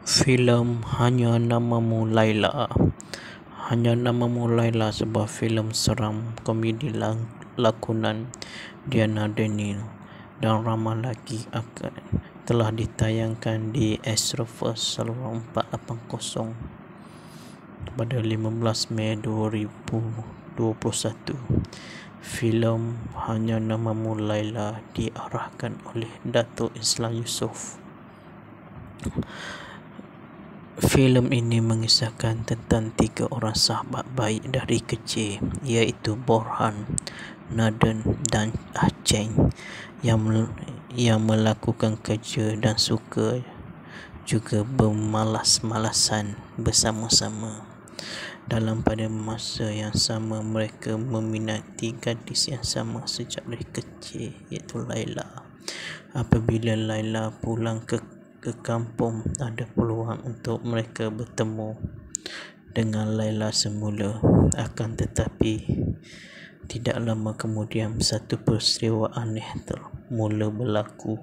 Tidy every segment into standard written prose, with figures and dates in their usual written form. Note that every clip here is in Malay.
Filem Hanya Namamu Laila. Hanya Namamu Laila sebuah filem seram komedi lakonan Diana Daniel dan ramai lagi telah ditayangkan di Astroverse Saluran 480 pada 15 Mei 2021. Filem Hanya Namamu Laila diarahkan oleh Datuk Islam Yusof. Filem ini mengisahkan tentang 3 orang sahabat baik dari kecil, iaitu Borhan, Naden dan Cheng yang melakukan kerja dan suka juga bermalas-malasan bersama-sama. Dalam pada masa yang sama, mereka meminati gadis yang sama sejak dari kecil, iaitu Laila. Apabila Laila pulang ke kampung, ada peluang untuk mereka bertemu dengan Laila semula. Akan tetapi tidak lama kemudian satu peristiwa aneh mula berlaku.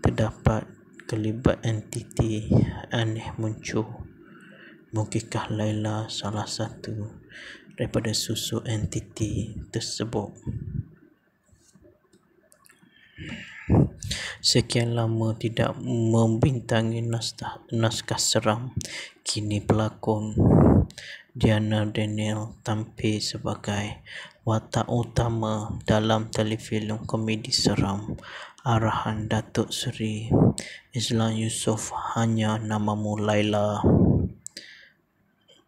Terdapat kelibat entiti aneh muncul. Mungkinkah Laila salah satu daripada susu entiti tersebut? Sekian lama tidak membintangi naskah seram, kini pelakon Diana Daniel tampil sebagai watak utama dalam telefilm komedi seram arahan Datuk Seri Islam Yusof, Hanya Namamu Laila.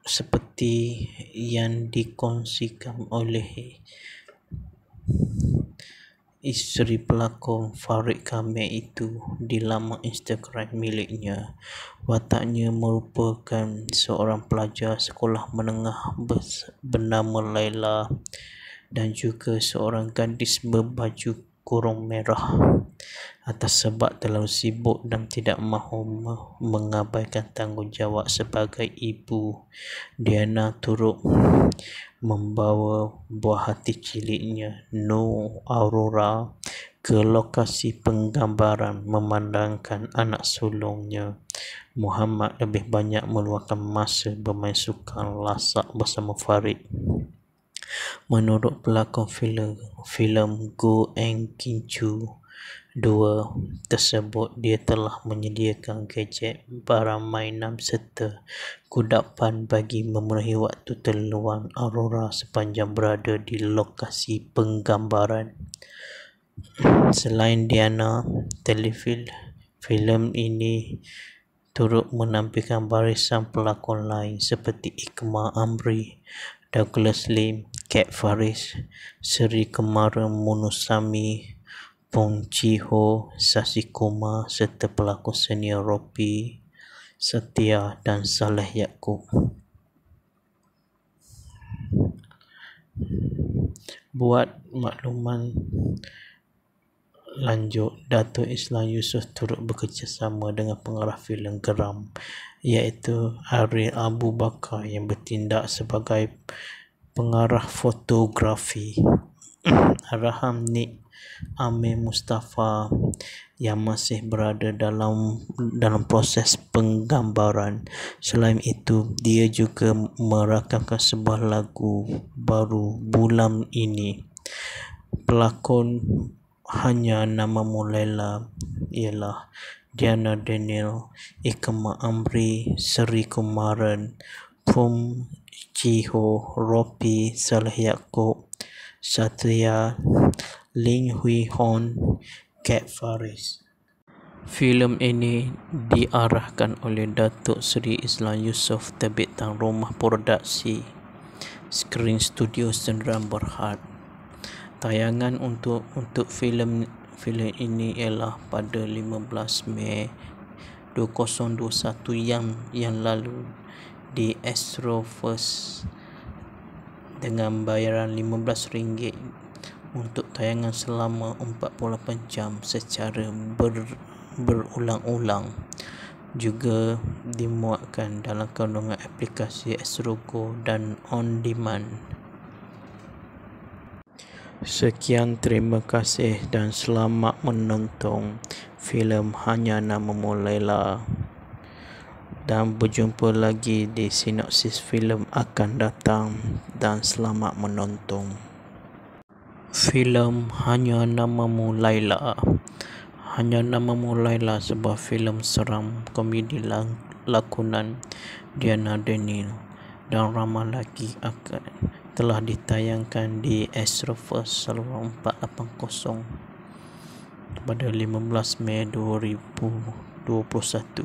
Seperti yang dikongsikan oleh isteri pelakon Farid Kamil itu di laman Instagram miliknya, wataknya merupakan seorang pelajar sekolah menengah bernama Laila dan juga seorang gadis berbaju kurung merah. Atas sebab terlalu sibuk dan tidak mahu mengabaikan tanggungjawab sebagai ibu, Diana turut membawa buah hati ciliknya, Nur Aurora, ke lokasi penggambaran memandangkan anak sulungnya, Muhammad, lebih banyak meluangkan masa bermain sukan lasak bersama Farid. Menurut pelakon filem Go and Kinchu 2 tersebut, dia telah menyediakan gadget, barang mainan serta kudapan bagi memenuhi waktu terluang Aurora sepanjang berada di lokasi penggambaran. Selain Diana, filem ini turut menampilkan barisan pelakon lain seperti Ikma Amri, Douglas Lim, Kat Faris, Seri Kemara Munusami, Pong Chi Ho, Sasi Kumar serta pelakon senior Ropi Setia dan Saleh Yaakob. Buat makluman lanjut, Datuk Islam Yusof turut bekerjasama dengan pengarah filem geram iaitu Ariel Abu Bakar yang bertindak sebagai pengarah fotografi. Arahan Nik Amir Mustafa yang masih berada dalam proses penggambaran. Selain itu, dia juga merakamkan sebuah lagu baru bulan ini. Pelakon Hanya Namamu Laila ialah Diana Daniel, Ikma Amri, Seri Kumaran, Pum Chiho, Ropi, Saleh Yaakob, Satria, Ling Hui Hon, Kat Faris. Filem ini diarahkan oleh Datuk Seri Islam Yusof, terbitan Rumah Produksi Screen Studio Sdn Bhd. Tayangan untuk filem ini ialah pada 15 Mei 2021 yang lalu di Astroverse dengan bayaran RM15 untuk tayangan selama 48 jam secara berulang-ulang. Juga dimuatkan dalam kandungan aplikasi Astrogo dan On Demand. Sekian, terima kasih dan selamat menonton filem Hanya Namamu Laila. dan berjumpa lagi di sinopsis filem akan datang, dan selamat menonton. Filem Hanya Namamu Laila. Hanya Namamu Laila, sebuah filem seram komedi lakonan Diana Daniel dan ramai lagi telah ditayangkan di Astroverse saluran 480 pada 15 Mei 2021.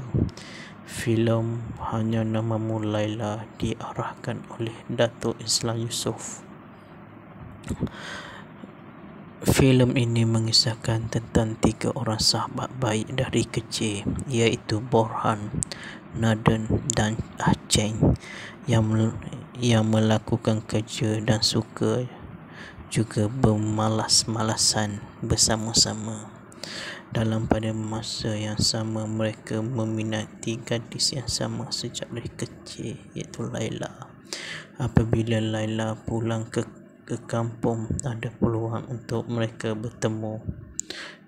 Filem Hanya Namamu Laila diarahkan oleh Datuk Islam Yusof. Filem ini mengisahkan tentang 3 orang sahabat baik dari kecil, iaitu Borhan, Naden dan Cheng yang melakukan kerja dan suka juga bermalas-malasan bersama-sama. Dalam pada masa yang sama, mereka meminati gadis yang sama sejak dari kecil, iaitu Laila. Apabila Laila pulang ke kampung, ada peluang untuk mereka bertemu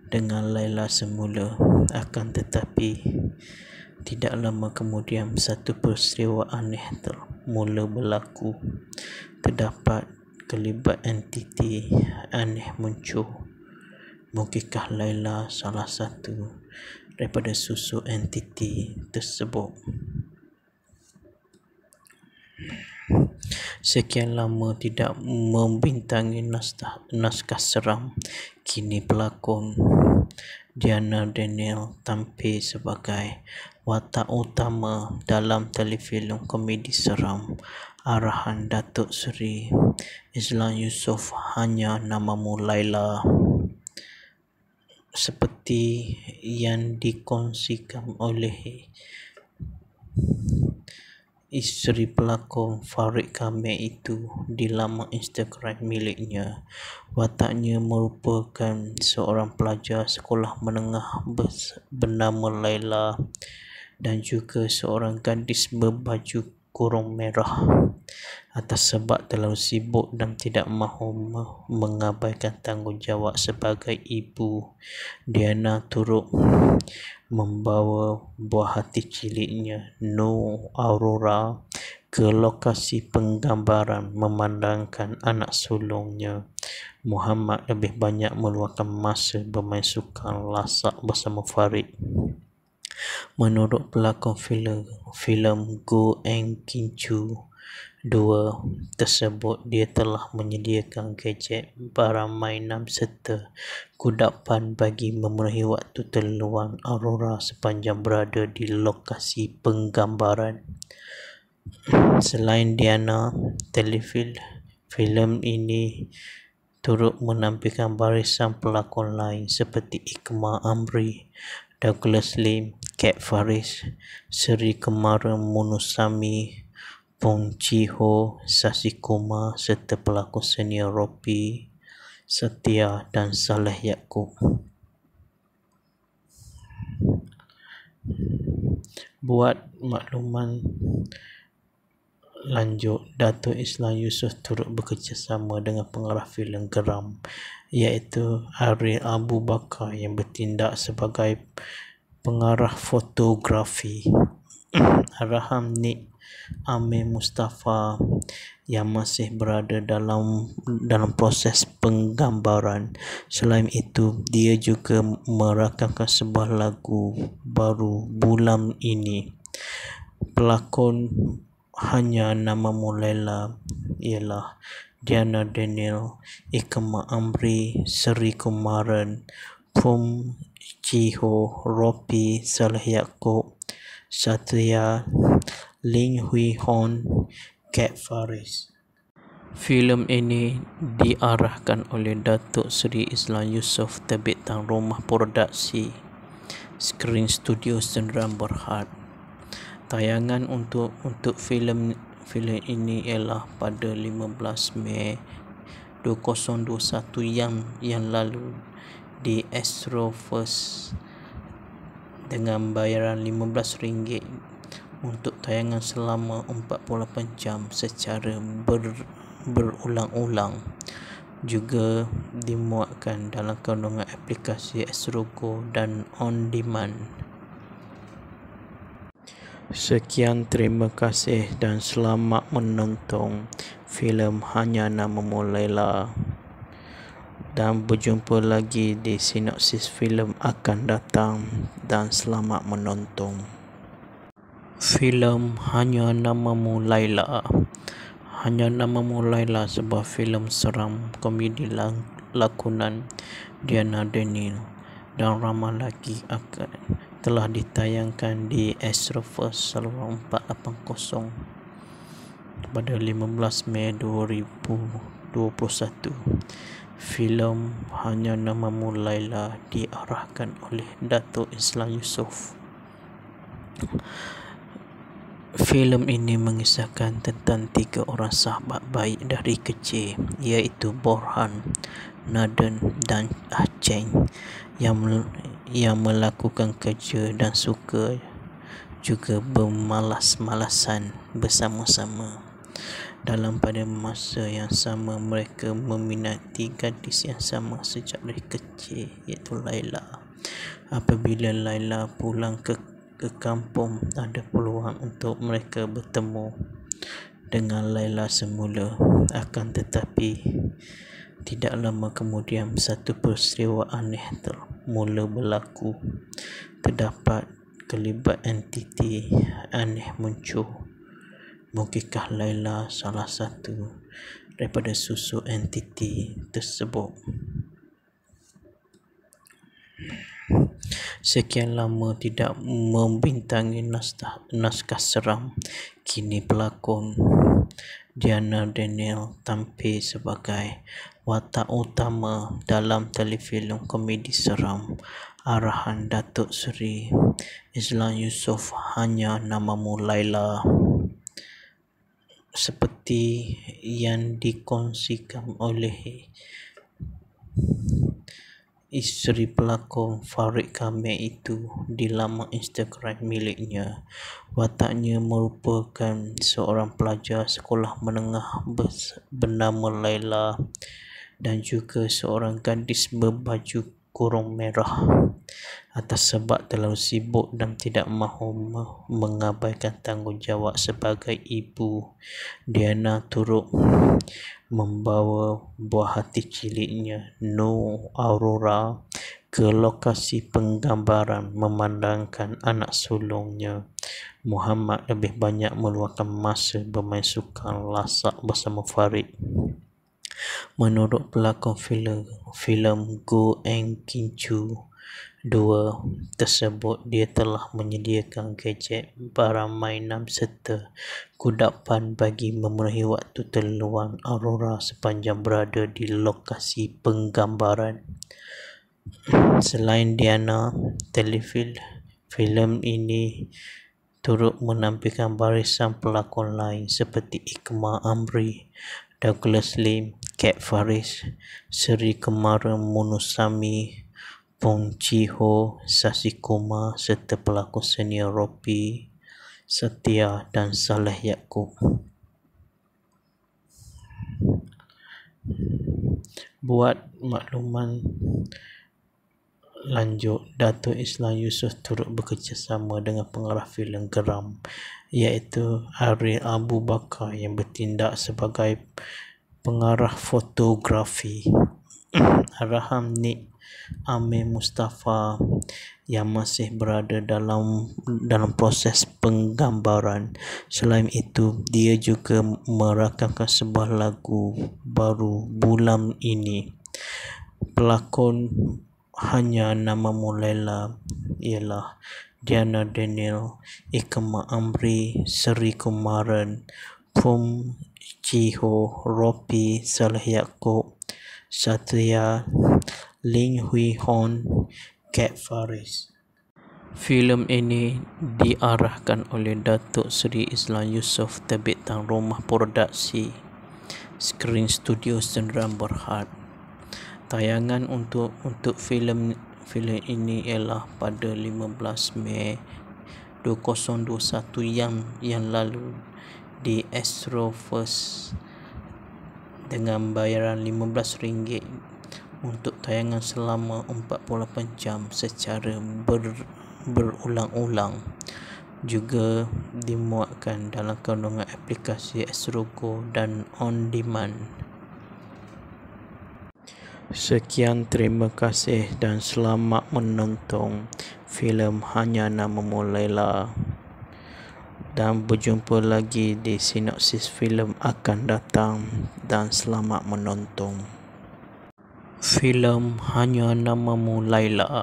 dengan Laila semula. Akan tetapi tidak lama kemudian, satu peristiwa aneh mula berlaku. Terdapat kelibat entiti aneh muncul. Mungkinkah Laila salah satu daripada susu entiti tersebut? Sekian lama tidak membintangi naskah seram, kini pelakon Diana Daniel tampil sebagai watak utama dalam telefilm komedi seram arahan Datuk Seri Islam Yusof, Hanya Namamu Laila. Seperti yang dikongsikan oleh isteri pelakon Farid Kamil itu di laman Instagram miliknya, wataknya merupakan seorang pelajar sekolah menengah bernama Laila dan juga seorang gadis berbaju kurung merah. Atas sebab terlalu sibuk dan tidak mahu mengabaikan tanggungjawab sebagai ibu, Diana turut membawa buah hati ciliknya, Nur Aurora, ke lokasi penggambaran, memandangkan anak sulungnya, Muhammad, lebih banyak meluangkan masa bermain sukan lasak bersama Farid. Menurut pelakon filem Go Eng Kinchu 2 tersebut, dia telah menyediakan gadget, barang mainan serta kudapan bagi memenuhi waktu terluang Aurora sepanjang berada di lokasi penggambaran. Selain Diana, filem ini turut menampilkan barisan pelakon lain seperti Hikmah Amri, Douglas Lim, Kat Faris, Seri Kemara Munusami, Bong Chi-ho, Sasi Kumar serta pelakon senior Ropi Setia dan Saleh Yaakob. Buat makluman lanjut, Datuk Islam Yusof turut bekerjasama dengan pengarah filem geram, iaitu Ariel Abu Bakar, yang bertindak sebagai pengarah fotografi. Arahan Nik Amir Mustafa yang masih berada dalam proses penggambaran. Selain itu, dia juga merakamkan sebuah lagu baru bulan ini. Pelakon Hanya Namamu Laila ialah Diana Daniel, Hikmah Amri, Seri Kumaran, Bong Chi-ho, Ropi, Saleh Yaakob, Satria, Ling Hui Hon, Kat Faris. Filem ini diarahkan oleh Datuk Seri Islam Yusof, terbitan Rumah Produksi Screen Studio Sdn Bhd. Tayangan untuk filem ini ialah pada 15 Mei 2021 yang lalu di Astroverse dengan bayaran RM15 untuk tayangan selama 48 jam secara berulang-ulang. Juga dimuatkan dalam kandungan aplikasi Astrogo dan On Demand. Sekian, terima kasih dan selamat menonton filem Hanya Namamu Laila, dan berjumpa lagi di sinopsis filem akan datang, dan selamat menonton. Filem Hanya Namamu Laila. Hanya Namamu Laila sebuah filem seram komedi lakonan Diana Daniel dan ramai lagi telah ditayangkan di Astroverse saluran 480 pada 15 Mei 2021. Filem Hanya Namamu Laila diarahkan oleh Datuk Islam Yusof. Filem ini mengisahkan tentang 3 orang sahabat baik dari kecil, iaitu Borhan, Naden dan Aceng, yang melakukan kerja dan suka juga bermalas-malasan bersama-sama. Dalam pada masa yang sama, mereka meminati gadis yang sama sejak dari kecil, iaitu Laila. Apabila Laila pulang ke kampung, ada peluang untuk mereka bertemu dengan Laila semula. Akan tetapi tidak lama kemudian, satu peristiwa aneh mula berlaku. Terdapat kelibat entiti aneh muncul. Mungkinkah Laila salah satu daripada susu entiti tersebut? Sekian lama tidak membintangi naskah seram, kini pelakon Diana Daniel tampil sebagai watak utama dalam telefilm komedi seram arahan Datuk Seri Islam Yusof, Hanya Namamu Laila. Seperti yang dikongsikan oleh isteri pelakon Farid Kamil itu di laman Instagram miliknya, wataknya merupakan seorang pelajar sekolah menengah bernama Laila dan juga seorang gadis berbaju kurung merah. Atas sebab terlalu sibuk dan tidak mahu mengabaikan tanggungjawab sebagai ibu, Diana turut membawa buah hati ciliknya, Nur Aurora, ke lokasi penggambaran, memandangkan anak sulungnya, Muhammad, lebih banyak meluangkan masa bermain sukan lasak bersama Farid. Menurut pelakon filem Go and Kinchu 2 tersebut, dia telah menyediakan gadget, barang mainan serta kudapan bagi memenuhi waktu terluang Aurora sepanjang berada di lokasi penggambaran. Selain Diana, filem ini turut menampilkan barisan pelakon lain seperti Ikma Amri, Douglas Lim, Kat Faris, Seri Kemara Munusami, Bong Chi-ho, Sasi Kumar serta pelakon senior Ropi Setia dan Saleh Yaakob. Buat makluman lanjut, Datuk Islam Yusof turut bekerjasama dengan pengarah filem geram, iaitu Ariel Abu Bakar, yang bertindak sebagai pengarah fotografi. Arahan Nik Amir Mustafa, yang masih berada dalam proses penggambaran. Selain itu, dia juga merakamkan sebuah lagu baru bulan ini. Pelakon Hanya Namamu Laila ialah Diana Daniel, Ikma Amri, Seri Kumaran, Bong Chi-ho, Ropi, Saleh Yaakob, Satria, Ling Hui Hon, Kat Faris. Filem ini diarahkan oleh Datuk Seri Islam Yusof, terbitan Rumah Produksi Screen Studio Sdn Bhd. Tayangan untuk filem ini ialah pada 15 Mei 2021 yang lalu di Astroverse dengan bayaran RM15 untuk tayangan selama 48 jam secara berulang-ulang. juga dimuatkan dalam kandungan aplikasi Astro Go dan On Demand. Sekian, terima kasih dan selamat menonton filem Hanya Namamu Laila, dan berjumpa lagi di sinopsis filem akan datang, dan selamat menonton. Filem Hanya Namamu Laila.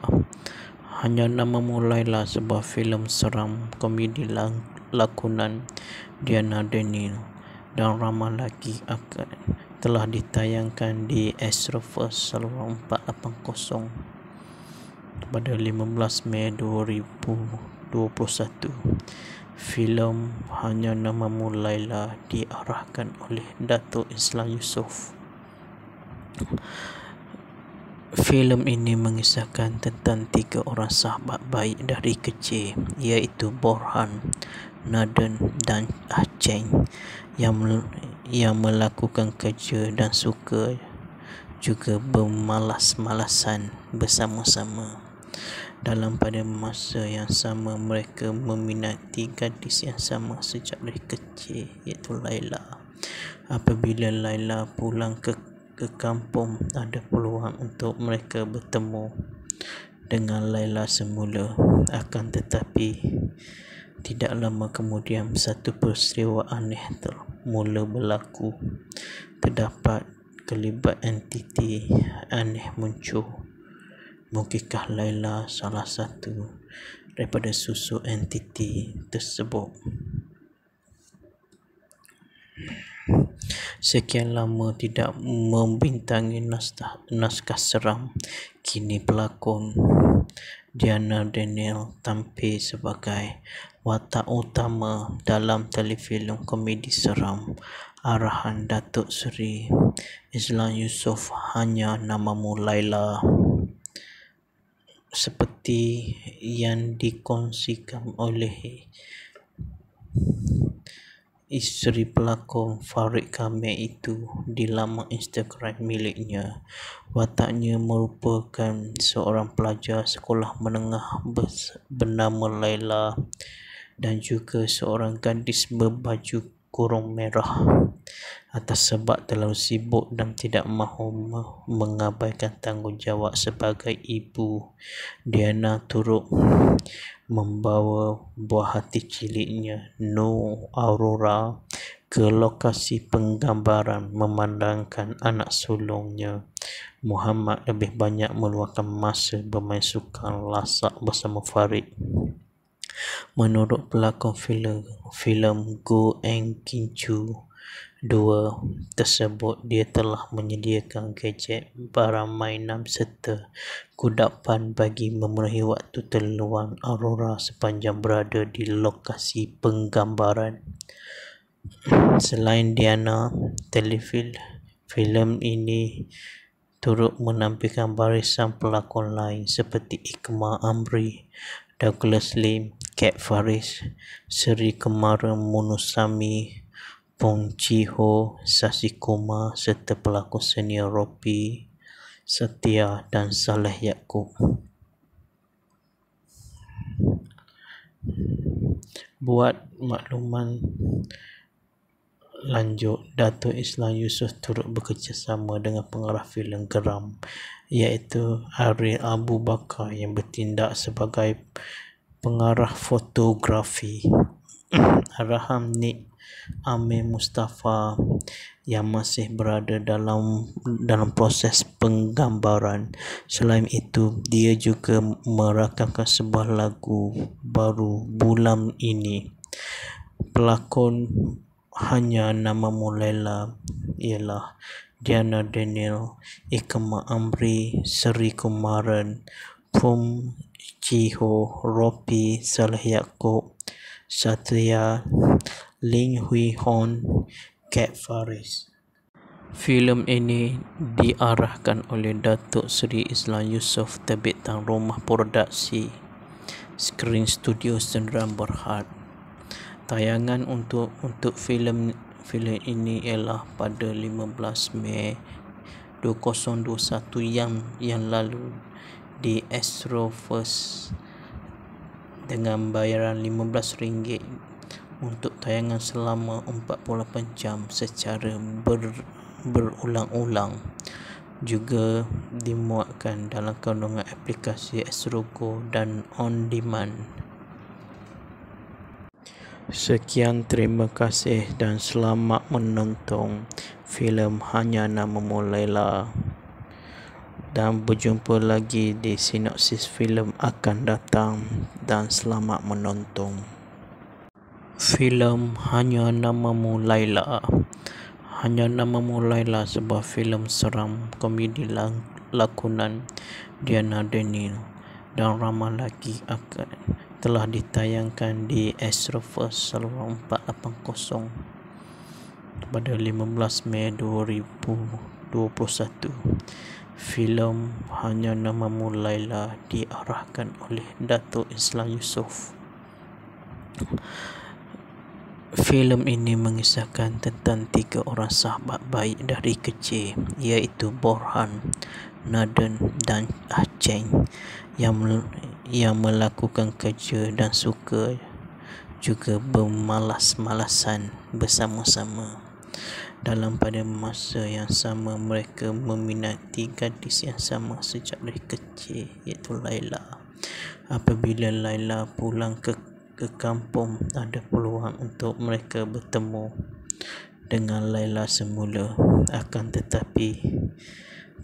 Hanya Namamu Laila, sebuah filem seram komedi lakonan Diana Daniel dan ramai lagi telah ditayangkan di Astroverse saluran 480 pada 15 Mei 2021. Filem Hanya Namamu Laila diarahkan oleh Datuk Islam Yusof. Filem ini mengisahkan tentang 3 orang sahabat baik dari kecil, iaitu Borhan, Naden dan Aceng yang melakukan kerja dan suka juga bermalas-malasan bersama-sama. Dalam pada masa yang sama, mereka meminati gadis yang sama sejak dari kecil, iaitu Laila. Apabila Laila pulang ke kampung, ada peluang untuk mereka bertemu dengan Laila semula. Akan tetapi tidak lama kemudian, satu peristiwa aneh mula berlaku. Terdapat kelibat entiti aneh muncul. Mungkinkah Laila salah satu daripada susu entiti tersebut? Sekian lama tidak membintangi naskah seram, kini pelakon Diana Daniel tampil sebagai watak utama dalam telefilm komedi seram arahan Datuk Seri Islam Yusof, Hanya Namamu Laila. Seperti yang dikongsikan oleh isteri pelakon Farid Kamil itu di laman Instagram miliknya, wataknya merupakan seorang pelajar sekolah menengah bernama Laila dan juga seorang gadis berbaju kurung merah. Atas sebab terlalu sibuk dan tidak mahu mengabaikan tanggungjawab sebagai ibu, Diana turut membawa buah hati ciliknya, Nur Aurora, ke lokasi penggambaran memandangkan anak sulungnya, Muhammad, lebih banyak meluangkan masa bermain sukan lasak bersama Farid. Menurut pelakon filem Go Eng Kincu 2 tersebut, dia telah menyediakan gadget, barang mainan serta kudapan bagi memenuhi waktu terluang Aurora sepanjang berada di lokasi penggambaran. Selain Diana, filem ini turut menampilkan barisan pelakon lain seperti Ikma Amri, Douglas Lim, Kat Faris, Seri Kemara Munusami, Pong Chi Ho, Sasi Kumar serta pelakon senior Ropi Setia dan Saleh Yaakob. Buat makluman lanjut, Datuk Islam Yusof turut bekerjasama dengan pengarah filem geram, iaitu Ariel Abu Bakar, yang bertindak sebagai pengarah fotografi. Arahan Nik Amir Mustafa yang masih berada dalam proses penggambaran. Selain itu, dia juga merakamkan sebuah lagu baru bulan ini. Pelakon Hanya Namamu Laila ialah Diana Daniel, Ikma Amri, Seri Kumaran, Pum Chiho, Ropi, Saleh Yaakob, Satria, Ling Hui Hon, Kat Faris. Filem ini diarahkan oleh Datuk Seri Islam Yusof, terbitan Rumah Produksi Screen Studio Sdn Bhd. Tayangan untuk filem ini ialah pada 15 Mei 2021 yang lalu di Astroverse dengan bayaran RM15 untuk tayangan selama 48 jam secara berulang-ulang. Juga dimuatkan dalam kandungan aplikasi Xrogo dan On Demand. Sekian, terima kasih dan selamat menonton filem Hanya Namamu Laila. Dan berjumpa lagi di sinopsis filem akan datang, dan selamat menonton. Filem Hanya Namamu Laila. Hanya Namamu Laila, sebuah filem seram komedi lakonan Diana Daniel dan ramai lagi telah ditayangkan di Astroverse Saluran 480 pada 15 Mei 2021. Filem Hanya Namamu Laila diarahkan oleh Datuk Islam Yusof. Filem ini mengisahkan tentang 3 orang sahabat baik dari kecil, iaitu Borhan, Naden dan Cheng yang melakukan kerja dan suka juga bermalas-malasan bersama-sama. Dalam pada masa yang sama, mereka meminati gadis yang sama sejak dari kecil, iaitu Laila. Apabila Laila pulang ke kampung, ada peluang untuk mereka bertemu dengan Laila semula. Akan tetapi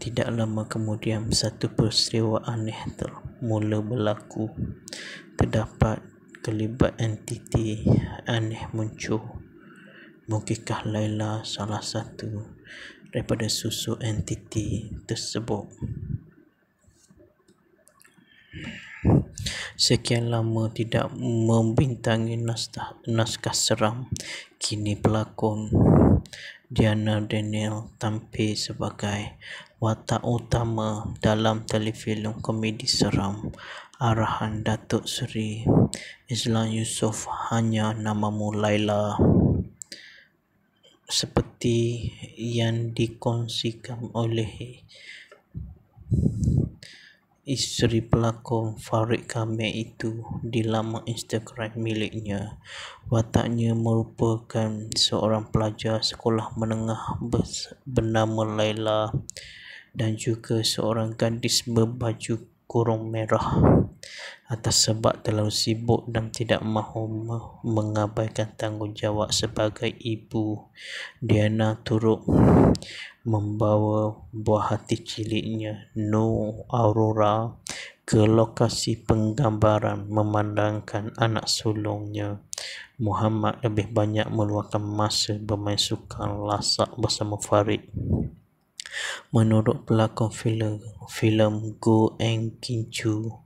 tidak lama kemudian, satu peristiwa aneh mula berlaku. Terdapat kelibat entiti aneh muncul. Mungkinkah Laila salah satu daripada susu entiti tersebut? Sekian lama tidak membintangi naskah seram, kini pelakon Diana Daniel tampil sebagai watak utama dalam telefilm komedi seram arahan Datuk Seri Islam Yusof, Hanya Namamu Laila. Seperti yang dikongsikan oleh isteri pelakon Farid Kamil itu di laman Instagram miliknya, wataknya merupakan seorang pelajar sekolah menengah bernama Laila dan juga seorang gadis berbaju kurung merah. Atas sebab terlalu sibuk dan tidak mahu mengabaikan tanggungjawab sebagai ibu, Diana turut membawa buah hati ciliknya, Nur Aurora, ke lokasi penggambaran memandangkan anak sulungnya, Muhammad, lebih banyak meluangkan masa bermain sukan lasak bersama Farid. Menurut pelakon filem Go Eng Kinchu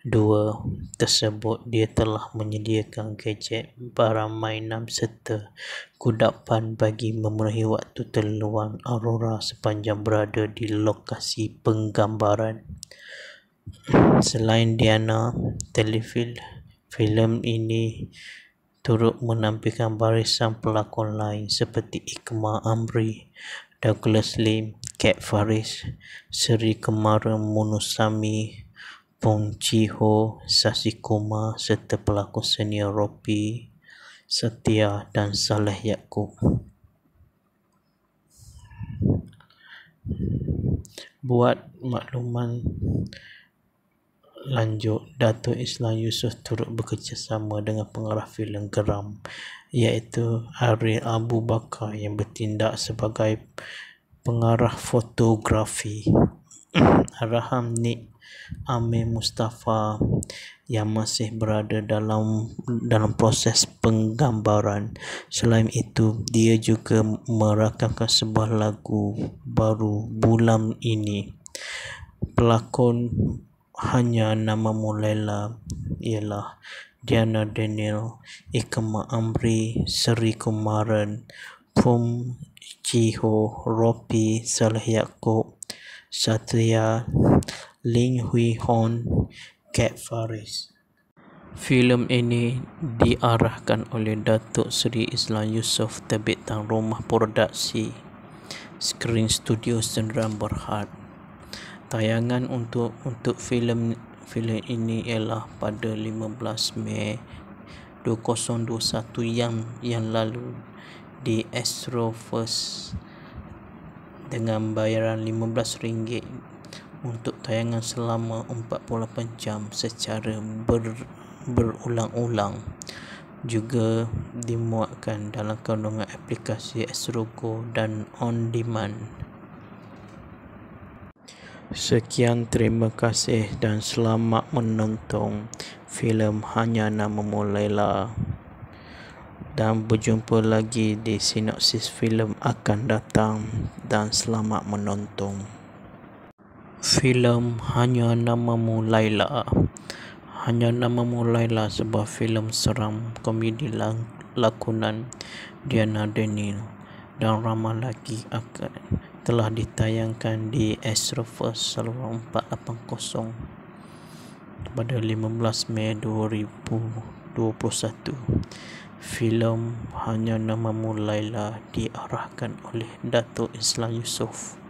2 tersebut, dia telah menyediakan gadget, barang mainan serta kudapan bagi memenuhi waktu terluang Aurora sepanjang berada di lokasi penggambaran. Selain Diana, filem ini turut menampilkan barisan pelakon lain seperti Ikma Amri, Douglas Lim, Kat Faris, Seri Kemara Munusami, Bong Chi-ho, Sasi Kumar serta pelakon senior Ropi Setia dan Saleh Yaakob. Buat makluman lanjut, Datuk Islam Yusof turut bekerjasama dengan pengarah filem geram, iaitu Ariel Abu Bakar, yang bertindak sebagai pengarah fotografi. Arahan Nik Amir Mustafa yang masih berada dalam proses penggambaran. Selain itu, dia juga merakamkan sebuah lagu baru bulan ini. Pelakon Hanya Namamu Laila ialah Diana Daniel, Ikma Amri, Seri Kumaran, Bong Chi-ho, Ropi, Saleh Yaakob, Satria, Ling Hui Hon, Kat Faris. Filem ini diarahkan oleh Datuk Seri Islam Yusof, terbitan Rumah Produksi Screen Studio Sdn Bhd. Tayangan untuk filem filem ini ialah pada 15 Mei 2021 yang lalu di Astroverse dengan bayaran RM15 untuk tayangan selama 48 jam secara berulang-ulang. Juga dimuatkan dalam kandungan aplikasi Astro Go dan On Demand. Sekian, terima kasih dan selamat menonton filem Hanya Namamu Laila, dan berjumpa lagi di sinopsis filem akan datang, dan selamat menonton. Filem Hanya Namamu Laila. Hanya Namamu Laila sebuah filem seram komedi lakonan Diana Daniel dan ramai lagi telah ditayangkan di Astroverse Saluran 480 pada 15 Mei 2021. Filem Hanya Namamu Laila diarahkan oleh Datuk Islam Yusof.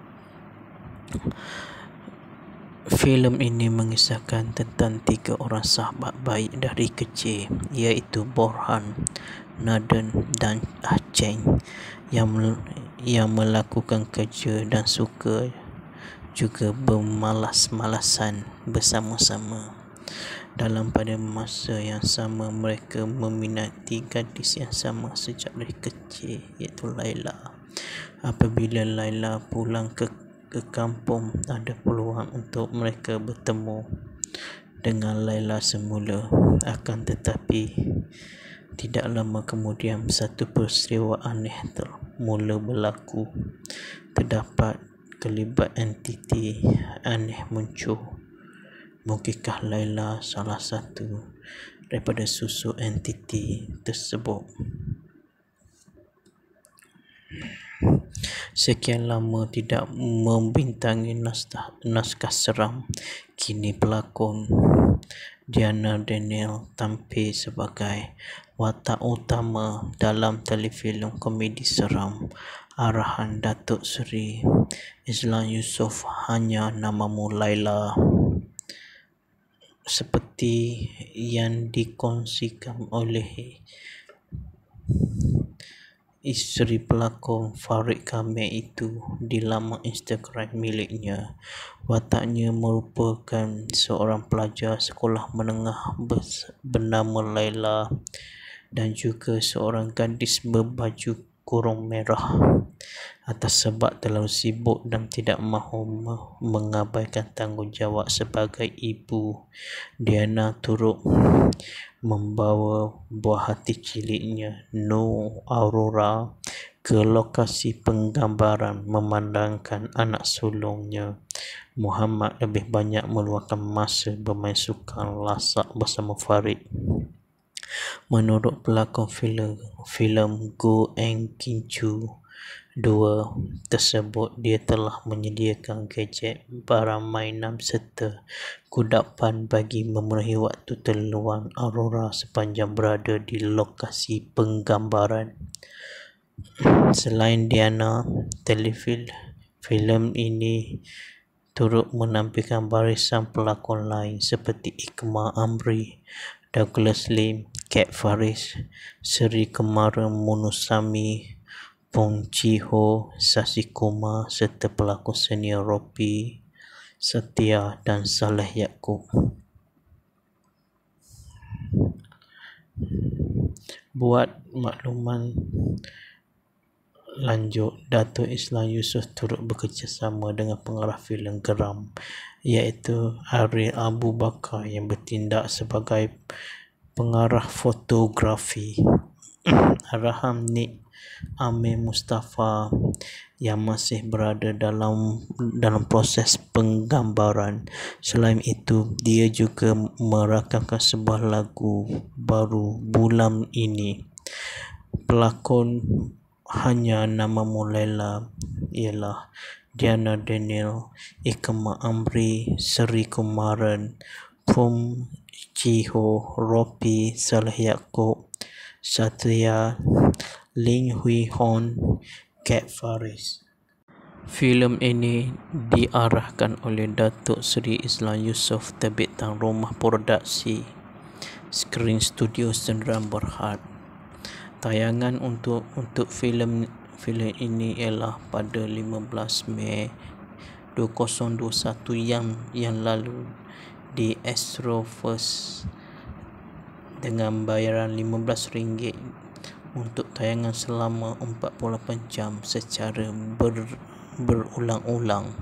Filem ini mengisahkan tentang 3 orang sahabat baik dari kecil, iaitu Borhan, Naden dan Cheng yang melakukan kerja dan suka juga bermalas-malasan bersama-sama. Pada masa yang sama, mereka meminati gadis yang sama sejak dari kecil, iaitu Laila. Apabila Laila pulang ke kampung, ada peluang untuk mereka bertemu dengan Laila semula. Akan tetapi tidak lama kemudian, satu peristiwa aneh mula berlaku. Terdapat kelibat entiti aneh muncul. Mungkinkah Laila salah satu daripada susu entiti tersebut? Sekian lama tidak membintangi naskah seram, kini pelakon Diana Daniel tampil sebagai watak utama dalam telefilm komedi seram arahan Datuk Seri Islam Yusof, Hanya Namamu Laila. Seperti yang dikongsikan oleh isteri pelakon Farid Kamil itu di laman Instagram miliknya, wataknya merupakan seorang pelajar sekolah menengah bernama Laila dan juga seorang gadis berbaju kurung merah. Atas sebab terlalu sibuk dan tidak mahu mengabaikan tanggungjawab sebagai ibu, Diana turut membawa buah hati ciliknya, Nur Aurora, ke lokasi penggambaran, memandangkan anak sulungnya, Muhammad, lebih banyak meluangkan masa bermain sukan lasak bersama Farid. Menurut pelakon filem Go Eng Kinchu 2 tersebut, dia telah menyediakan gadget, barang mainan serta kudapan bagi memenuhi waktu terluang Aurora sepanjang berada di lokasi penggambaran. Selain Diana, filem ini turut menampilkan barisan pelakon lain seperti Ikma Amri, Douglas Lim, Kat Faris, Seri Kemara Munusami, Pong Chi Ho, Sasi Kumar serta pelakon senior Ropi Setia dan Saleh Yaakob. Buat makluman lanjut, Datuk Islam Yusof turut bekerjasama dengan pengarah filem geram, iaitu Ariel Abu Bakar, yang bertindak sebagai pengarah fotografi. Arahan Nik Amir Mustafa yang masih berada dalam proses penggambaran. Selain itu, dia juga merakamkan sebuah lagu baru bulan ini. Pelakon Hanya Namamu Laila ialah Diana Daniel, Ikma Amri, Seri Kumaran, Pum Chiho, Ropi, Saleh Yaakob, Satria, Ling Hui Hon, Kat Faris. Filem ini diarahkan oleh Datuk Seri Islam Yusof, terbitan Rumah Produksi Screen Studio Sdn Bhd. Tayangan untuk filem ini ialah pada 15 Mei 2021 yang lalu di Astro-First dengan bayaran RM15 untuk tayangan selama 48 jam secara berulang-ulang.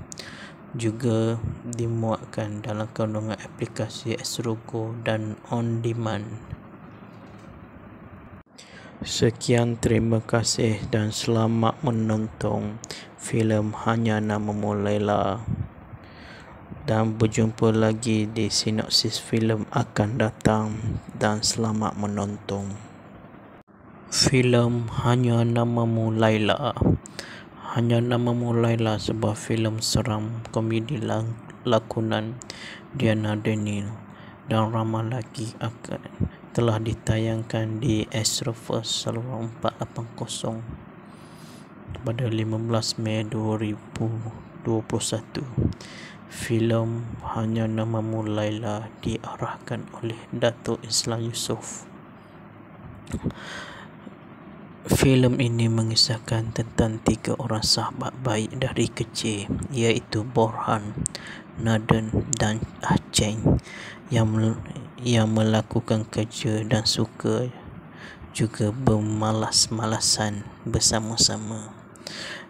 Juga dimuatkan dalam kandungan aplikasi Astro Go dan On Demand. Sekian, terima kasih dan selamat menonton filem Hanya Namamu Laila, dan berjumpa lagi di sinopsis filem akan datang, dan selamat menonton. Filem Hanya Namamu Laila. Hanya Namamu Laila, sebuah filem seram komedi lakonan Diana Daniel dan ramai lagi telah ditayangkan di Astro-First Saluran 480 pada 15 Mei 2021. Filem Hanya Namamu Laila diarahkan oleh Datuk Islam Yusof. Filem ini mengisahkan tentang 3 orang sahabat baik dari kecil, iaitu Borhan, Naden dan Cheng yang melakukan kerja dan suka juga bermalas-malasan bersama-sama.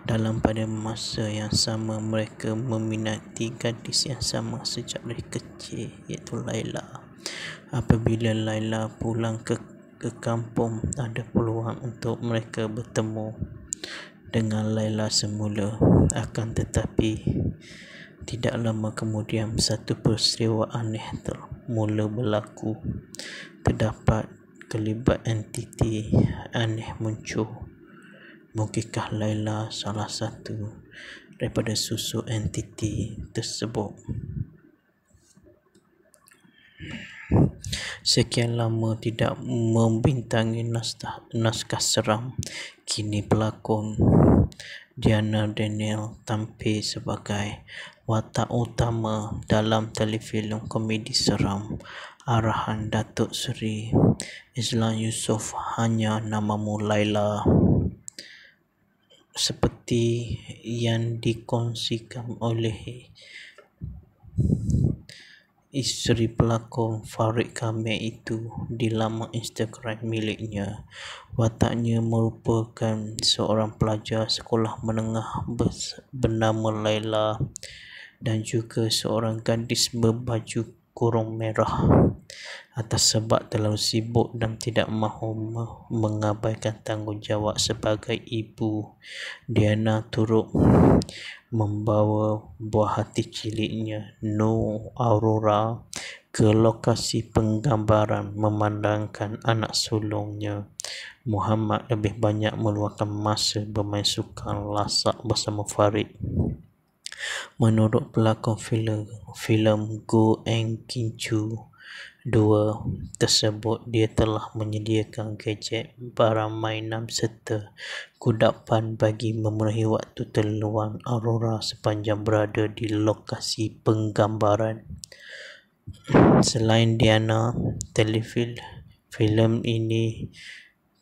Pada masa yang sama, mereka meminati gadis yang sama sejak dari kecil, iaitu Laila. Apabila Laila pulang ke kampung, ada peluang untuk mereka bertemu dengan Laila semula. Akan tetapi tidak lama kemudian, satu peristiwa aneh mula berlaku. Terdapat kelibat entiti aneh muncul. Mungkinkah Laila salah satu daripada susu entiti tersebut? Sekian lama tidak membintangi naskah seram, kini pelakon Diana Daniel tampil sebagai watak utama dalam telefilm komedi seram arahan Datuk Seri Islam Yusof, Hanya Namamu Laila. Seperti yang dikongsikan oleh isteri pelakon Farid Kamil itu di laman Instagram miliknya, wataknya merupakan seorang pelajar sekolah menengah bernama Laila dan juga seorang gadis berbaju kurung merah. Atas sebab terlalu sibuk dan tidak mahu mengabaikan tanggungjawab sebagai ibu, Diana turut membawa buah hati ciliknya, Nur Aurora, ke lokasi penggambaran, memandangkan anak sulungnya, Muhammad, lebih banyak meluangkan masa bermain sukan lasak bersama Farid. Menurut pelakon filem Go Eng Kinchu 2 tersebut, dia telah menyediakan gadget, barang mainan serta kudapan bagi memenuhi waktu terluang Aurora sepanjang berada di lokasi penggambaran. Selain Diana, filem ini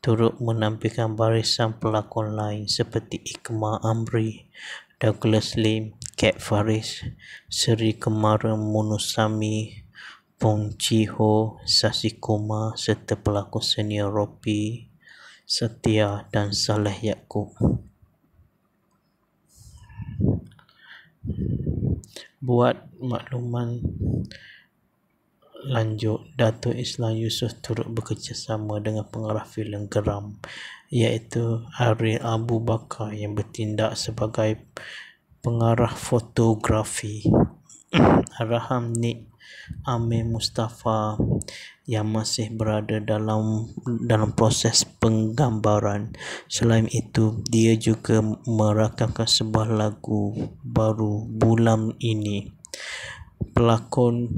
turut menampilkan barisan pelakon lain seperti Hikmah Amri, Douglas Lim, Kat Faris, Seri Kemara Munusami, Pong Chi Ho, Sasi Kumar serta pelakon senior Ropi Setia dan Saleh Yaakob. Buat makluman lanjut, Datuk Islam Yusof turut bekerjasama dengan pengarah filem geram, iaitu Ariel Abu Bakar, yang bertindak sebagai pengarah fotografi. Arahan Nik Amir Mustafa, yang masih berada dalam proses penggambaran. Selain itu, dia juga merakamkan sebuah lagu baru bulan ini. Pelakon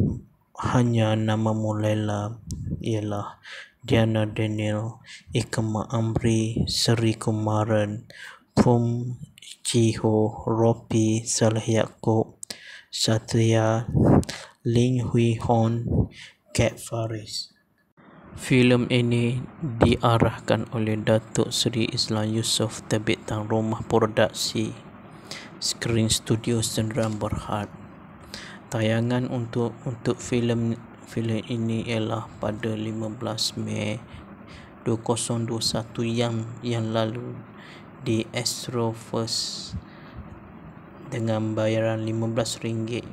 Hanya Namamu Laila ialah Diana Daniel, Hikmah Amri, Seri Kumaran, Pum Chi Ho, Ropi, Saleh Yaakob, Satria, Ling Hui Hon, Kat Faris. Filem ini diarahkan oleh Datuk Seri Islam Yusof, terbitan Rumah Produksi Screen Studio Sdn Bhd. Tayangan untuk filem ini ialah pada 15 Mei 2021 yang lalu di Astroverse dengan bayaran RM15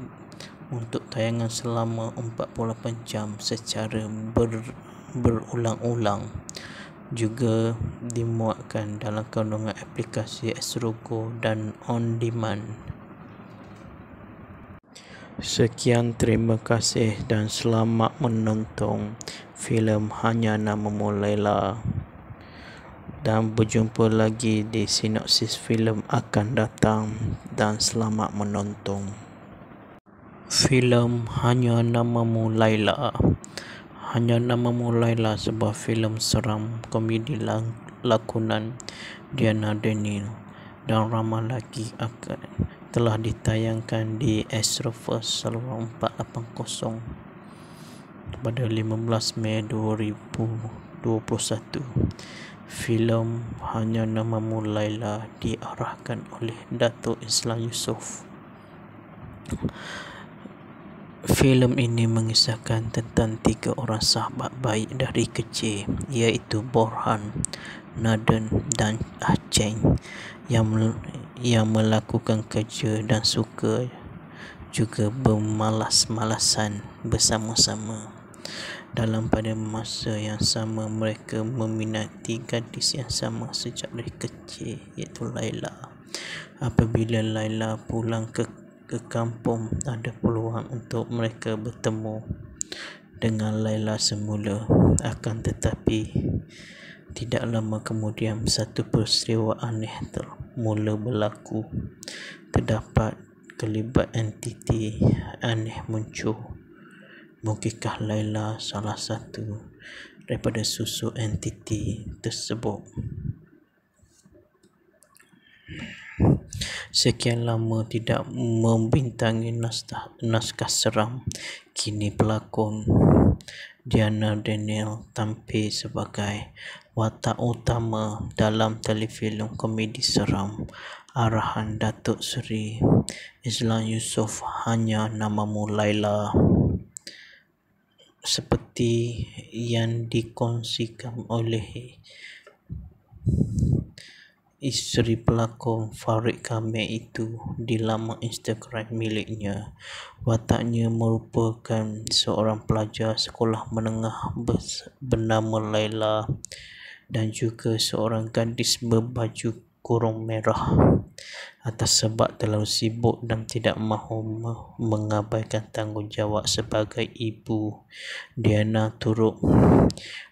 untuk tayangan selama 48 jam secara berulang-ulang. Juga dimuatkan dalam kandungan aplikasi Astrogo dan On Demand. Sekian, terima kasih dan selamat menonton filem Hanya Namamu Laila, dan berjumpa lagi di sinopsis filem akan datang, dan selamat menonton. Filem Hanya Namamu Laila. Hanya Namamu Laila, sebuah filem seram komedi lakonan Diana Daniel dan ramai lagi telah ditayangkan di Astroverse Saluran 480 pada 15 Mei 2021. Filem Hanya Namamu Laila diarahkan oleh Datuk Islam Yusof. Filem ini mengisahkan tentang 3 orang sahabat baik dari kecil, iaitu Borhan, Naden dan Cheng yang melakukan kerja dan suka juga bermalas-malasan bersama-sama. Pada masa yang sama, mereka meminati gadis yang sama sejak dari kecil, iaitu Laila. Apabila Laila pulang ke kampung, ada peluang untuk mereka bertemu dengan Laila semula. Akan tetapi tidak lama kemudian, satu peristiwa aneh mula berlaku. Terdapat kelibat entiti aneh muncul. Mungkinkah Laila salah satu daripada susu entiti tersebut? Sekian lama tidak membintangi naskah seram, kini pelakon Diana Daniel tampil sebagai watak utama dalam telefilm komedi seram arahan Datuk Seri Islam Yusof, Hanya Namamu Laila. Seperti yang dikongsikan oleh isteri pelakon Farid Kamil itu di laman Instagram miliknya, wataknya merupakan seorang pelajar sekolah menengah bernama Laila dan juga seorang gadis berbaju kurung merah. Atas sebab terlalu sibuk dan tidak mahu mengabaikan tanggungjawab sebagai ibu, Diana turut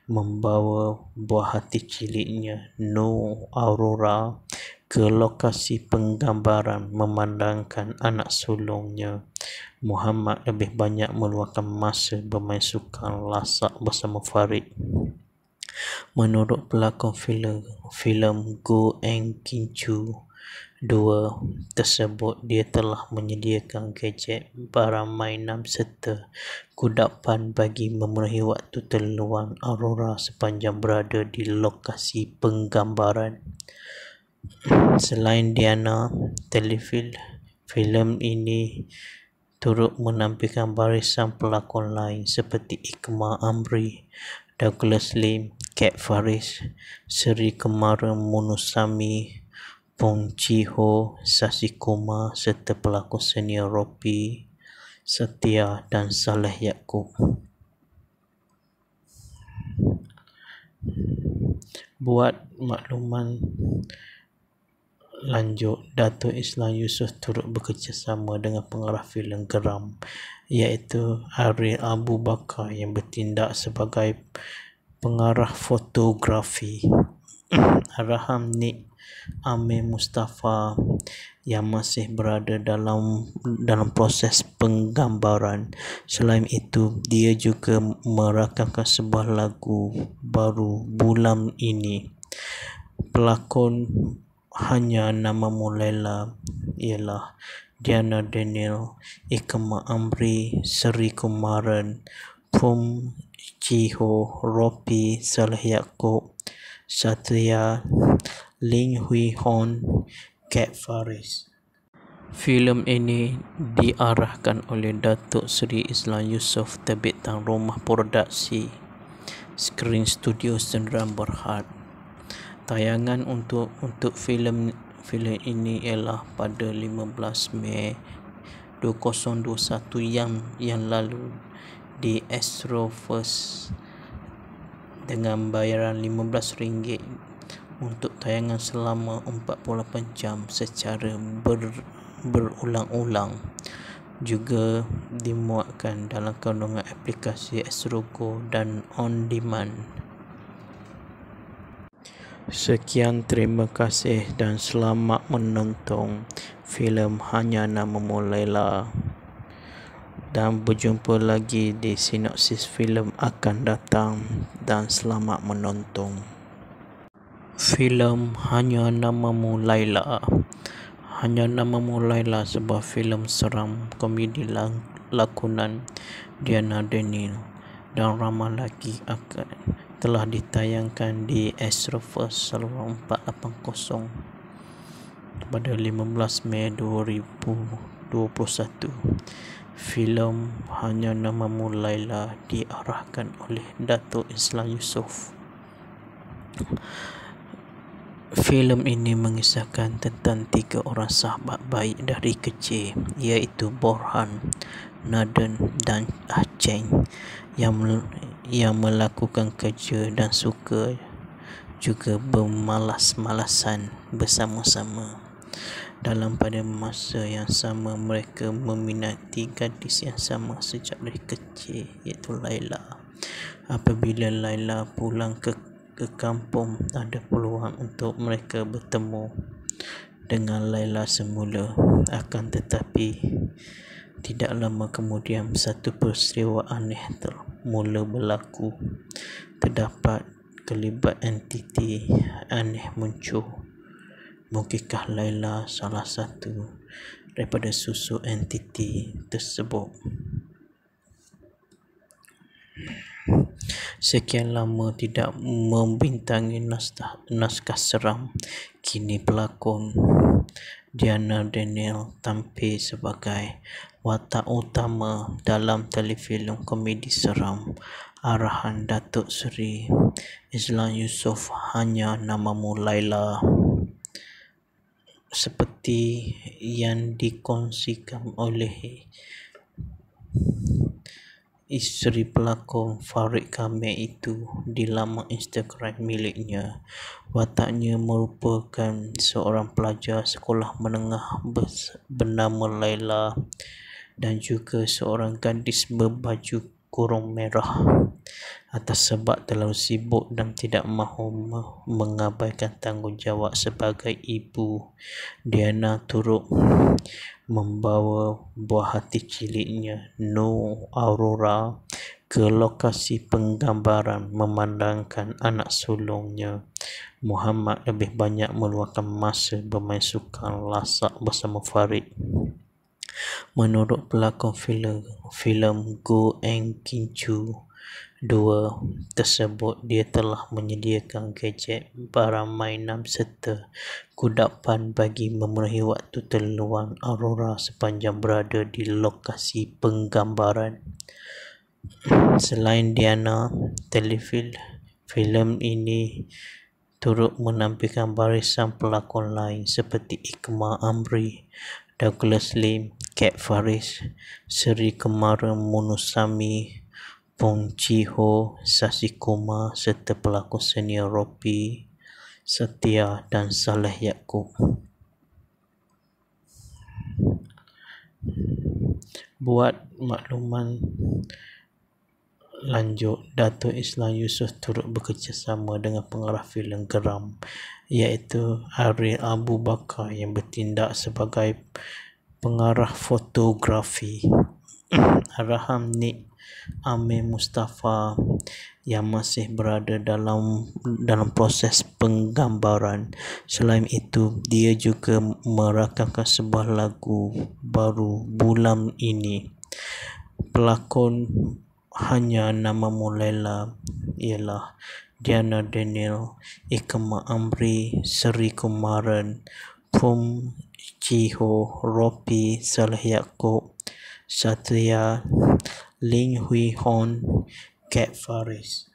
membawa buah hati ciliknya, Nur Aurora, ke lokasi penggambaran, memandangkan anak sulungnya, Muhammad, lebih banyak meluangkan masa bermain sukan lasak bersama Farid. Menurut pelakon filem Go Eng Kin Chu 2 tersebut, dia telah menyediakan gadget, barang mainan serta kudapan bagi memenuhi waktu terluang Aurora sepanjang berada di lokasi penggambaran. Selain Diana, filem ini turut menampilkan barisan pelakon lain seperti Hikmah Amri, Douglas Lim, Kat Faris, Seri Kemara Munusami, Pong Chi Ho, Sasi Kumar serta pelakon senior Ropi, Satria dan Saleh Yaakob. Buat makluman lanjut, Datuk Islam Yusof turut bekerjasama dengan pengarah filem geram, iaitu Ariel Abu Bakar, yang bertindak sebagai pengarah fotografi. Arahan Nik Amir Mustafa, yang masih berada dalam proses penggambaran. Selain itu, dia juga merakamkan sebuah lagu baru bulan ini. Pelakon Hanya Namamu Laila ialah Diana Daniel, Ikma Amri, Seri Kumaran, Pum Jiho, Ropi, Saleh Yaakob, Satria, Ling Hui Hon, Kat Faris. Filem ini diarahkan oleh Datuk Seri Islam Yusof, terbitan Rumah Produksi Screen Studio Sdn Bhd. Tayangan untuk filem ini ialah pada 15 Mei 2021 yang lalu di Astro First dengan bayaran RM15 untuk tayangan selama 48 jam secara berulang-ulang. Juga dimuatkan dalam kandungan aplikasi Astro Go dan On Demand. Sekian, terima kasih dan selamat menonton filem Hanya Namamu Laila, dan berjumpa lagi di sinopsis filem akan datang, dan selamat menonton. Filem Hanya Namamu Laila. Hanya Namamu Laila sebuah filem seram komedi lakonan Diana Daniel dan ramai lagi telah ditayangkan di Astro First saluran 480 pada 15 Mei 2021. Filem Hanya Namamu Laila diarahkan oleh Datuk Islam Yusof. Filem ini mengisahkan tentang 3 orang sahabat baik dari kecil, iaitu Borhan, Naden dan Aceng yang melakukan kerja dan suka juga bermalas-malasan bersama-sama. Pada masa yang sama, mereka meminati gadis yang sama sejak dari kecil, iaitu Laila. Apabila Laila pulang ke kampung, ada peluang untuk mereka bertemu dengan Laila semula. Akan tetapi tidak lama kemudian, satu peristiwa aneh mula berlaku. Terdapat kelibat entiti aneh muncul. Mungkinkah Laila salah satu daripada susu entiti tersebut? Sekian lama tidak membintangi naskah seram, kini pelakon Diana Daniel tampil sebagai watak utama dalam telefilm komedi seram arahan Datuk Seri Islam Yusof, Hanya Namamu Laila. Seperti yang dikongsikan oleh isteri pelakon Farid Kamil itu di laman Instagram miliknya, wataknya merupakan seorang pelajar sekolah menengah bernama Laila dan juga seorang gadis berbaju kurung merah. Atas sebab terlalu sibuk dan tidak mahu mengabaikan tanggungjawab sebagai ibu, Diana turut membawa buah hati ciliknya, Nur Aurora, ke lokasi penggambaran, memandangkan anak sulungnya, Muhammad, lebih banyak meluangkan masa bermain sukan lasak bersama Farid. Menurut pelakon filem Go Eng Kincu 2 tersebut, dia telah menyediakan gadget, barang mainan serta kudapan bagi memenuhi waktu terluang Aurora sepanjang berada di lokasi penggambaran. Selain Diana, filem ini turut menampilkan barisan pelakon lain seperti Ikma Amri, Douglas Lim, Kat Faris, Seri Kumaran Munusami, Pung Jiho, Sasi Kumar serta pelakon senior Ropi, Satria dan Saleh Yaakob. Buat makluman lanjut, Datuk Islam Yusof turut bekerjasama dengan pengarah filem geram, iaitu Ariel Abu Bakar, yang bertindak sebagai pengarah fotografi. Arham Nik Amir Mustafa yang masih berada dalam proses penggambaran. Selain itu, dia juga merakamkan sebuah lagu baru bulan ini. Pelakon hanya namamu Laila ialah Diana Daniel, Ikma Amri, Seri Kumaran, Pum Chiho, Ropi, Saleh Yaakob, Satria, Ling Hui Hon, Kat Faris.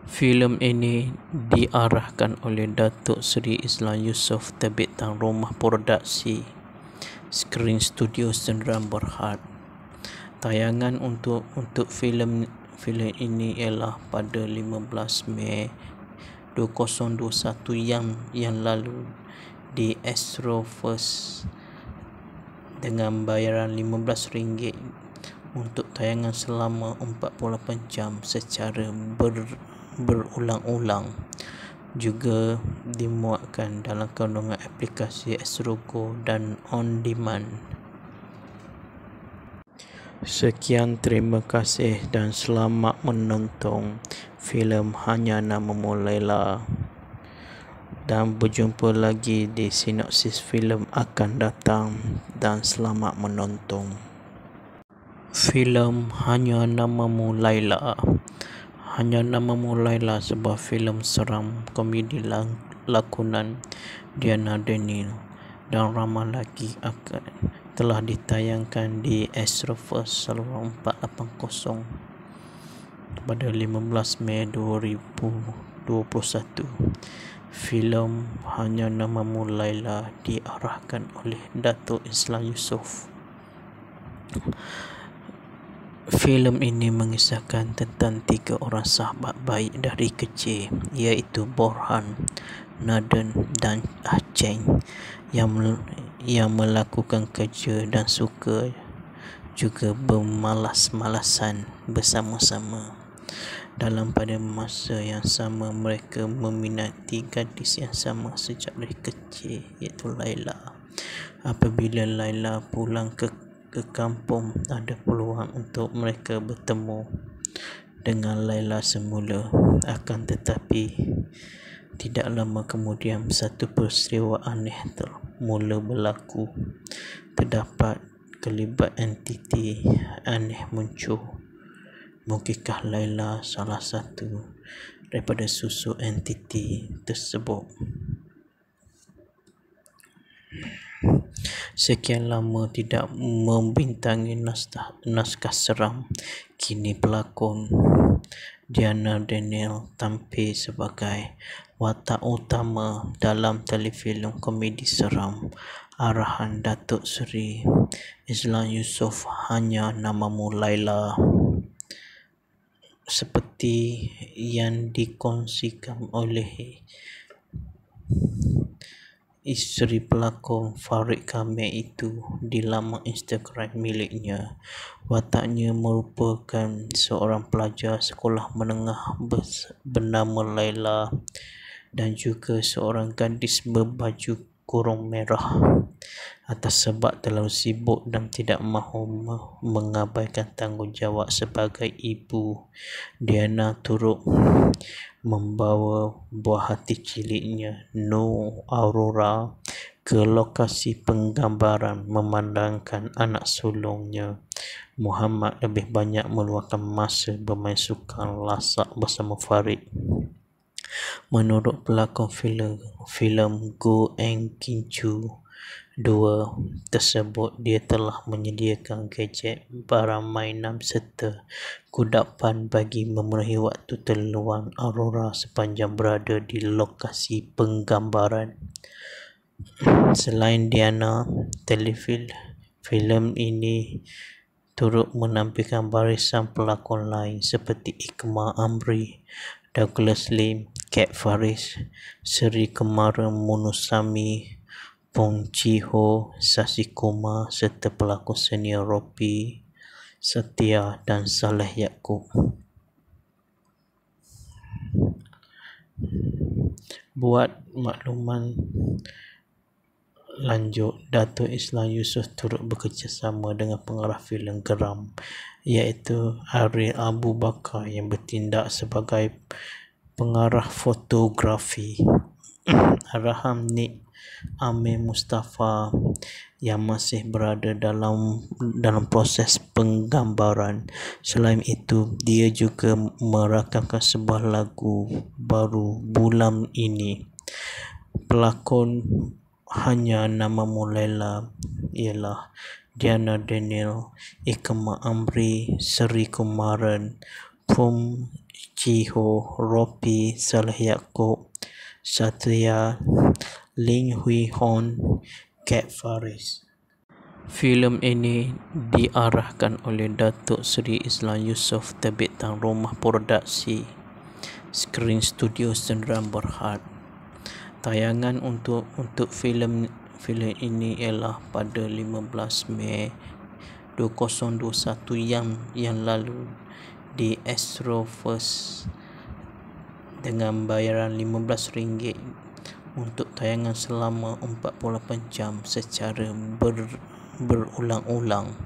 Filem ini diarahkan oleh Datuk Seri Islam Yusof, terbitan Rumah Produksi Screen Studio Sdn Berhad. Tayangan untuk filem ini ialah pada 15 Mei 2021 yang lalu di Astro First dengan bayaran RM15 untuk tayangan selama 48 jam secara berulang-ulang. Juga dimuatkan dalam kandungan aplikasi Astro Go dan On Demand. Sekian, terima kasih dan selamat menonton filem Hanya Namamu Laila, dan berjumpa lagi di sinopsis filem akan datang, dan selamat menonton. Filem Hanya Namamu Laila. Hanya Namamu Laila, sebuah filem seram komedi lakonan Diana Daniel dan ramai lagi telah ditayangkan di Astro First Saluran 480 pada 15 Mei 2021. Filem Hanya Namamu Laila diarahkan oleh Datuk Islam Yusof. Filem ini mengisahkan tentang 3 orang sahabat baik dari kecil, iaitu Borhan, Naden dan Aceng yang melakukan kerja dan suka juga bermalas-malasan bersama-sama. Pada masa yang sama, mereka meminati gadis yang sama sejak dari kecil, iaitu Laila. Apabila Laila pulang ke kampung, ada peluang untuk mereka bertemu dengan Laila semula. Akan tetapi tidak lama kemudian, satu peristiwa aneh mula berlaku. Terdapat kelibat entiti aneh muncul. Mungkinkah Laila salah satu daripada susu entiti tersebut? Sekian lama tidak membintangi naskah seram, kini pelakon Diana Daniel tampil sebagai watak utama dalam telefilm komedi seram arahan Datuk Seri Islam Yusof, Hanya Namamu Laila. Seperti yang dikongsikan oleh isteri pelakon Farid Kamil itu di laman Instagram miliknya, wataknya merupakan seorang pelajar sekolah menengah bernama Laila dan juga seorang gadis berbaju kurung merah. Atas sebab terlalu sibuk dan tidak mahu mengabaikan tanggungjawab sebagai ibu, Diana turut membawa buah hati ciliknya, Nur Aurora, ke lokasi penggambaran, memandangkan anak sulungnya, Muhammad, lebih banyak meluangkan masa bermain sukan lasak bersama Farid. Menurut pelakon filem Go Eng Kincu 2 tersebut, dia telah menyediakan gadget, barang mainan serta kudapan bagi memenuhi waktu terluang Aurora sepanjang berada di lokasi penggambaran. Selain Diana, filem ini turut menampilkan barisan pelakon lain seperti Ikma Amri, Douglas Lim, Kat Faris, Seri Kumaran Munusami, Pong Chiho, Sasi Kumar serta pelakon senior Ropi, Satria dan Saleh Yaakob. Buat makluman, Lanjut, Datuk Islam Yusof turut bekerjasama dengan pengarah filem geram iaitu Ariel Abu Bakar yang bertindak sebagai pengarah fotografi. Arahan Nik Amir Mustafa yang masih berada dalam proses penggambaran. Selain itu, dia juga merakamkan sebuah lagu baru bulan ini. Pelakon hanya namamu Laila ialah Diana Daniel, Ikma Amri, Seri Kumaran, Pum Chiho, Ropi, Saleh Yaakob, Satria, Ling Hui Hon, Kat Faris. Filem ini diarahkan oleh Datuk Seri Islam Yusof, terbitan Rumah Produksi Screen Studio Sdn Bhd. Tayangan untuk filem ini ialah pada 15 Mei 2021 yang lalu di Astro First dengan bayaran RM15 untuk tayangan selama 48 jam secara berulang-ulang.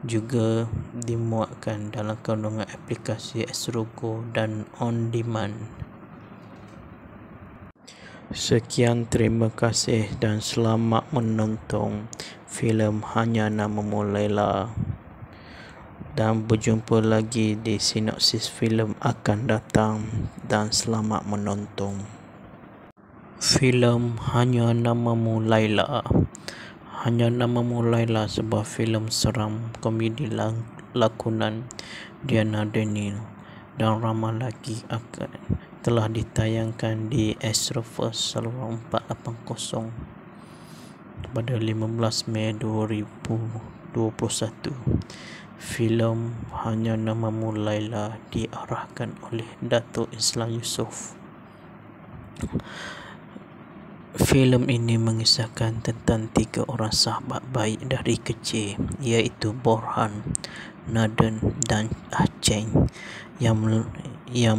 Juga dimuatkan dalam kandungan aplikasi Astro Go dan On Demand. Sekian, terima kasih dan selamat menonton filem Hanya Namamu Laila, dan berjumpa lagi di sinopsis filem akan datang, dan selamat menonton. Filem Hanya Namamu Laila. Hanya Namamu Laila sebuah filem seram komedi lakonan Diana Daniel dan ramai lagi telah ditayangkan di Astro First Saluran 480 pada 15 Mei 2021. Filem Hanya Namamu Laila diarahkan oleh Datuk Islam Yusof. Filem ini mengisahkan tentang 3 orang sahabat baik dari kecil, iaitu Borhan, Naden dan Aceng yang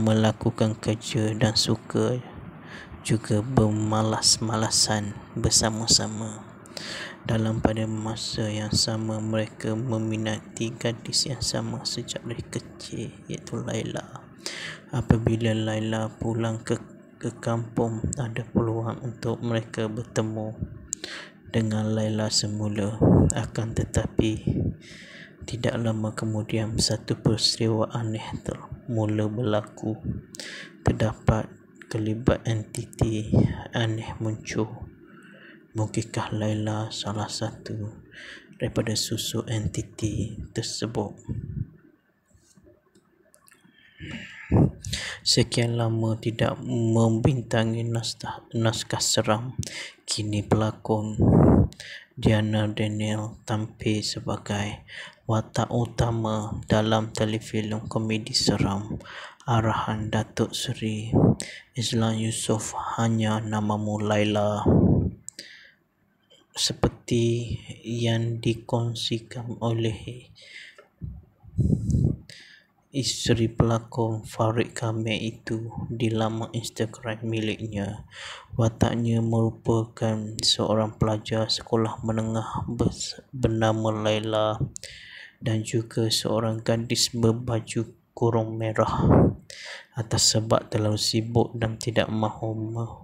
melakukan kerja dan suka juga bermalas-malasan bersama-sama. Pada masa yang sama, mereka meminati gadis yang sama sejak dari kecil, iaitu Laila. Apabila Laila pulang ke kampung, ada peluang untuk mereka bertemu dengan Laila semula. Akan tetapi, tidak lama kemudian satu peristiwa aneh mula berlaku. Terdapat kelibat entiti aneh muncul. Mungkinkah Laila salah satu daripada susu entiti tersebut? Sekian lama tidak membintangi naskah seram, kini pelakon Diana Daniel tampil sebagai watak utama dalam telefilm komedi seram arahan Datuk Seri Islam Yusof, Hanya Namamu Laila. Seperti yang dikongsikan oleh isteri pelakon Farid Kamil itu di laman Instagram miliknya, wataknya merupakan seorang pelajar sekolah menengah bernama Laila dan juga seorang gadis berbaju kurung merah. Atas sebab terlalu sibuk dan tidak mahu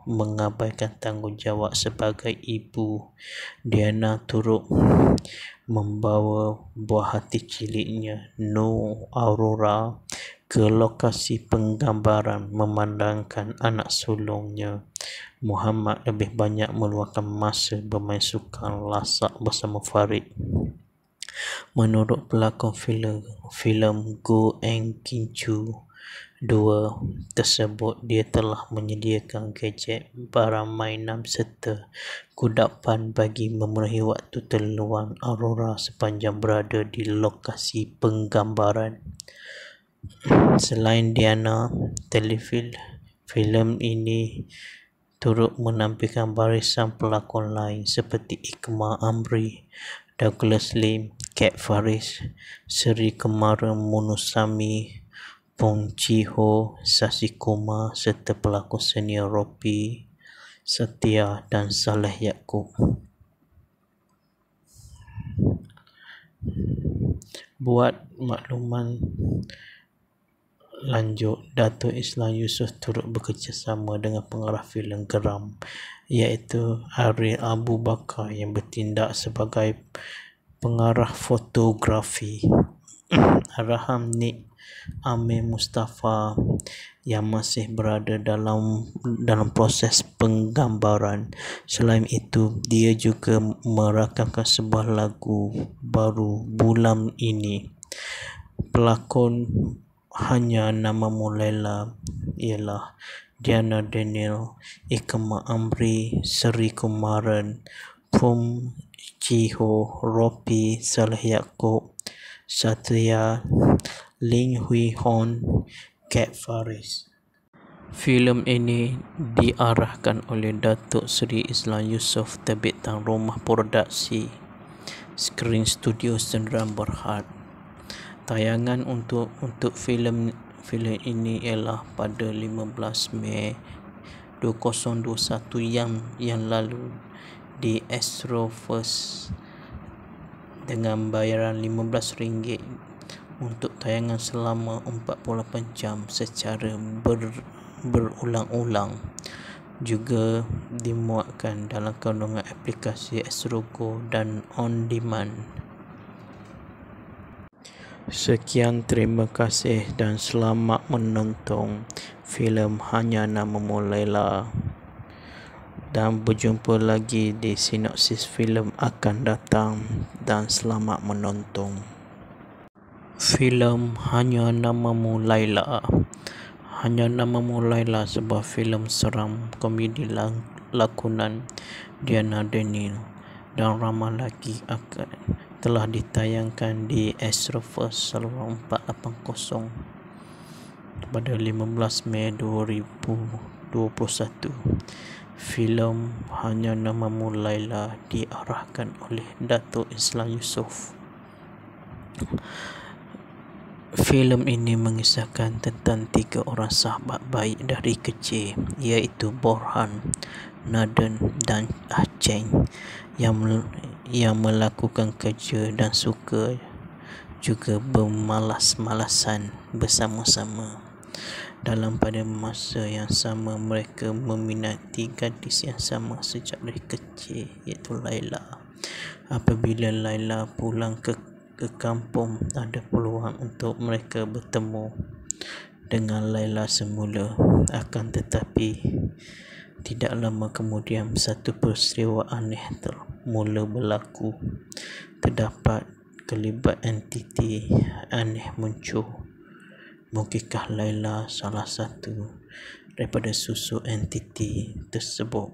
mengabaikan tanggungjawab sebagai ibu, Diana turut membawa buah hati ciliknya, Nur Aurora, ke lokasi penggambaran memandangkan anak sulungnya, Muhammad, lebih banyak meluangkan masa bermain sukan lasak bersama Farid. Menurut pelakon filem Go Eng Kincu 2 tersebut, dia telah menyediakan gadget, barang mainan serta kudapan bagi memenuhi waktu terluang Aurora sepanjang berada di lokasi penggambaran. Selain Diana, filem ini turut menampilkan barisan pelakon lain seperti Ikma Amri, Douglas Lim, Kat Faris, Seri Kumaran Munusami, Pong Chiho, Sasi Kumar serta pelakon senior Ropi, Satya dan Saleh Yaakob. Buat makluman lanjut, Dato' Islam Yusof turut bekerjasama dengan pengarah filem geram iaitu Ariel Abu Bakar yang bertindak sebagai pengarah fotografi. Arahan Nik Amir Mustafa yang masih berada dalam proses penggambaran. Selain itu, dia juga merakamkan sebuah lagu baru bulan ini. Pelakon hanya namamu Laila ialah Diana Daniel, Ikma Amri, Seri Kumaran, Pum Chiho, Ropi, Saleh Yaakob, Satria, Ling Hui Hon, Kat Faris. Filem ini diarahkan oleh Datuk Seri Islam Yusof, terbitan Rumah Produksi Screen Studio Sdn Bhd. Tayangan untuk filem ini ialah pada 15 Mei 2021 yang lalu di Astroverse dengan bayaran RM15 untuk tayangan selama 48 jam secara berulang-ulang. Juga dimuatkan dalam kandungan aplikasi Astrogo dan On Demand. Sekian, terima kasih dan selamat menonton filem Hanya Namamu Laila, dan berjumpa lagi di sinopsis filem akan datang, dan selamat menonton. Filem Hanya Namamu Laila. Hanya Namamu Laila sebuah filem seram komedi lakonan Diana Daniel dan ramai lagi telah ditayangkan di Astroverse Saluran 480 pada 15 Mei 2021. Filem Hanya Namamu Laila diarahkan oleh Dato' Islam Yusof. Filem ini mengisahkan tentang 3 orang sahabat baik dari kecil, iaitu Borhan, Naden dan Cheng yang melakukan kerja dan suka juga bermalas-malasan bersama-sama. Pada masa yang sama, mereka meminati gadis yang sama sejak dari kecil, iaitu Laila. Apabila Laila pulang ke kampung, ada peluang untuk mereka bertemu dengan Laila semula. Akan tetapi, tidak lama kemudian satu peristiwa aneh mula berlaku. Terdapat kelibat entiti aneh muncul. Mungkinkah Laila salah satu daripada susu entiti tersebut?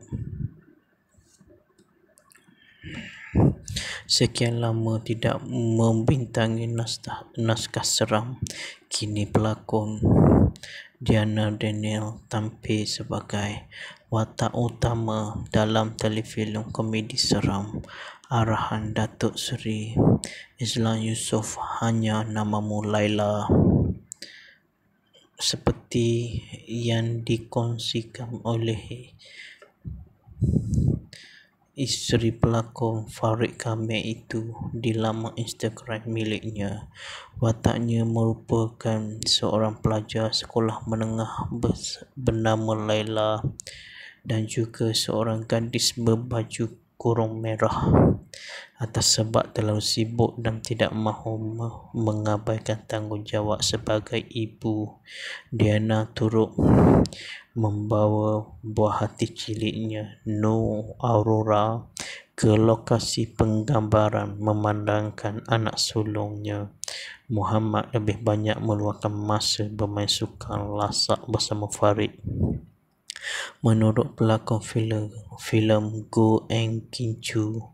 Sekian lama tidak membintangi naskah seram, kini pelakon Diana Daniel tampil sebagai watak utama dalam telefilm komedi seram arahan Datuk Seri Islam Yusof, Hanya Namamu Laila. Seperti yang dikongsikan oleh isteri pelakon Farid Kamil itu di laman Instagram miliknya, wataknya merupakan seorang pelajar sekolah menengah bernama Laila dan juga seorang gadis berbaju kurung merah. Atas sebab terlalu sibuk dan tidak mahu mengabaikan tanggungjawab sebagai ibu, Diana turut membawa buah hati ciliknya, Nur Aurora, ke lokasi penggambaran memandangkan anak sulungnya, Muhammad, lebih banyak meluangkan masa bermain sukan lasak bersama Farid. Menurut pelakon filem Go and Kinchu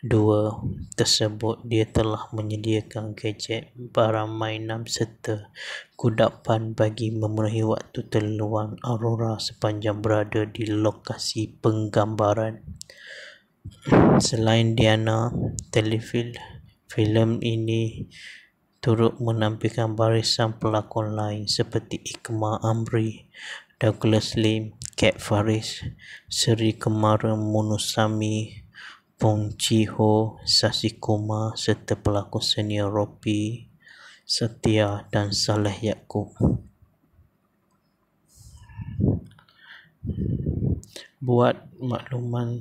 2 tersebut, dia telah menyediakan gadget, barang mainan serta kudapan bagi memenuhi waktu terluang Aurora sepanjang berada di lokasi penggambaran. Selain Diana, filem ini turut menampilkan barisan pelakon lain seperti Ikma Amri, Douglas Lim, Kat Faris, Seri Kumaran Munusami, Bong Chi-ho, Sasi Kumar serta pelakon senior Ropi Setia dan Saleh Yaakob. Buat makluman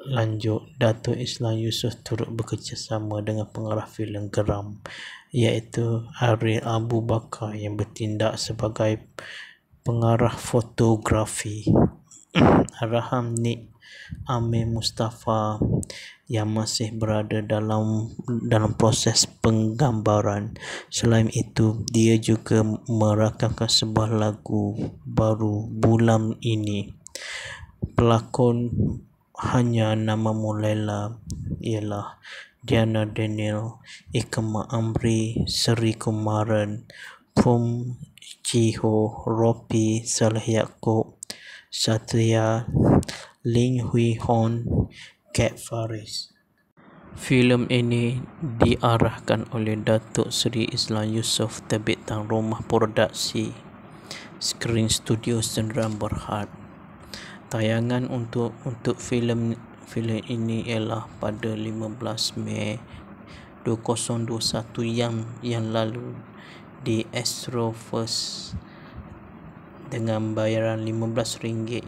lanjut, Datuk Islam Yusof turut bekerjasama dengan pengarah filem geram iaitu Ariel Abu Bakar yang bertindak sebagai pengarah fotografi. Arahan Nik Amir Mustafa yang masih berada dalam proses penggambaran. Selain itu, dia juga merakamkan sebuah lagu baru bulan ini. Pelakon hanya nama Mulaila ialah Diana Daniel, Ikma Amri, Seri Kumaran, Bong Chi-ho, Ropi, Saleh Yaakob, Satria, Ling Hui Hon, Kat Faris. Filem ini diarahkan oleh Datuk Seri Islam Yusof, terbitan Rumah Produksi Screen Studio Sdn Bhd. Tayangan untuk filem ini ialah pada 15 Mei 2021 yang lalu di Astroverse dengan bayaran RM15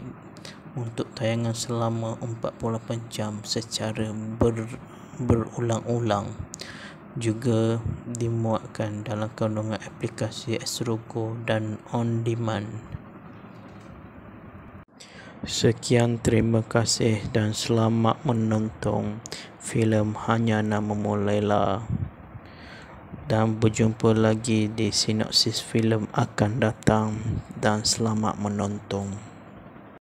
untuk tayangan selama 48 jam secara berulang-ulang. Juga dimuatkan dalam kandungan aplikasi Astrogo dan On Demand. Sekian, terima kasih dan selamat menonton filem Hanya Nama Mulaila, dan berjumpa lagi di sinopsis filem akan datang, dan selamat menonton.